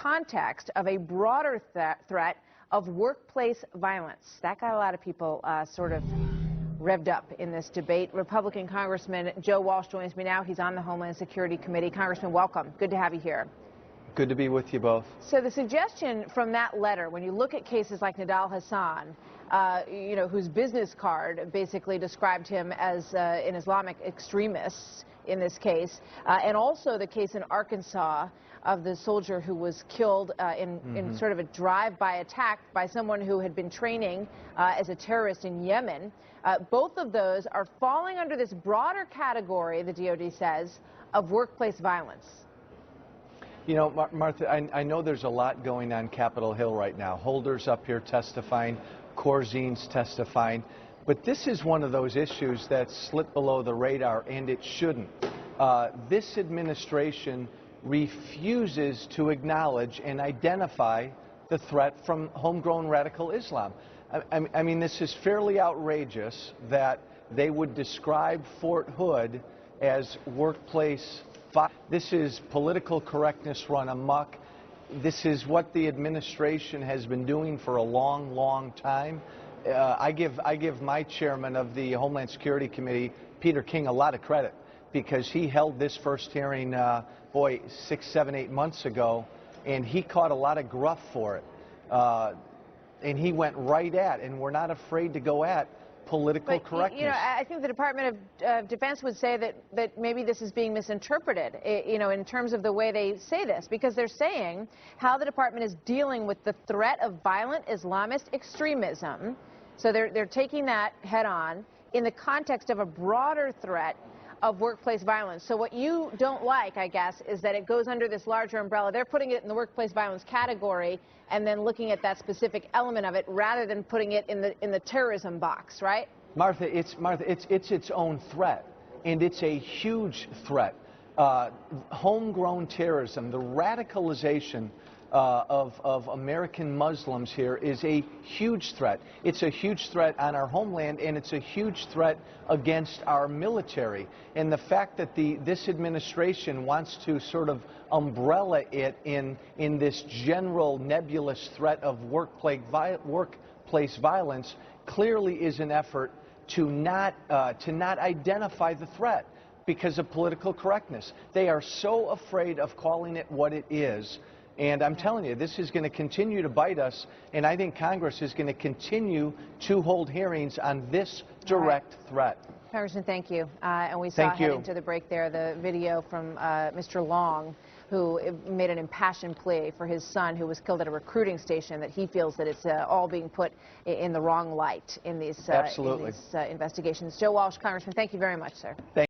context of a broader threat of workplace violence. That got a lot of people sort of revved up in this debate. Republican Congressman Joe Walsh joins me now. He's on the Homeland Security Committee. Congressman, welcome. Good to have you here. Good to be with you both. So the suggestion from that letter, when you look at cases like Nidal Hasan, whose business card basically described him as an Islamic extremist in this case, and also the case in Arkansas of the soldier who was killed in sort of a drive-by attack by someone who had been training as a terrorist in Yemen. Both of those are falling under this broader category, the DOD says, of workplace violence. You know, Martha, I know there's a lot going on Capitol Hill right now. Holder's up here testifying, Corzine's testifying. But this is one of those issues that slipped below the radar, and it shouldn't. This administration refuses to acknowledge and identify the threat from homegrown radical Islam. I mean, this is fairly outrageous that they would describe Fort Hood as workplace. This is political correctness run amok. This is what the administration has been doing for a long, long time. I give my chairman of the Homeland Security Committee, Peter King, a lot of credit because he held this first hearing, 6, 7, 8 months ago, and he caught a lot of gruff for it. And he went right at, and we're not afraid to go at, political correctness. You know, I think the Department of Defense would say that maybe this is being misinterpreted, in terms of the way they say this, because they're saying how the department is dealing with the threat of violent Islamist extremism. So they're taking that head on in the context of a broader threat of workplace violence. So what you don't like, I guess, is that it goes under this larger umbrella. They're putting it in the workplace violence category and then looking at that specific element of it rather than putting it in the terrorism box, right? Martha, it's its own threat, and it's a huge threat. Homegrown terrorism, the radicalization of American Muslims here is a huge threat. It's a huge threat on our homeland, and it's a huge threat against our military. And the fact that this administration wants to sort of umbrella it in this general nebulous threat of workplace violence clearly is an effort to not identify the threat because of political correctness. They are so afraid of calling it what it is. And I'm telling you, this is going to continue to bite us, and I think Congress is going to continue to hold hearings on this direct threat. Congressman, thank you. And we saw heading to the break there the video from Mr. Long, who made an impassioned plea for his son who was killed at a recruiting station, that he feels that it's all being put in the wrong light in these investigations. Joe Walsh, Congressman, thank you very much, sir.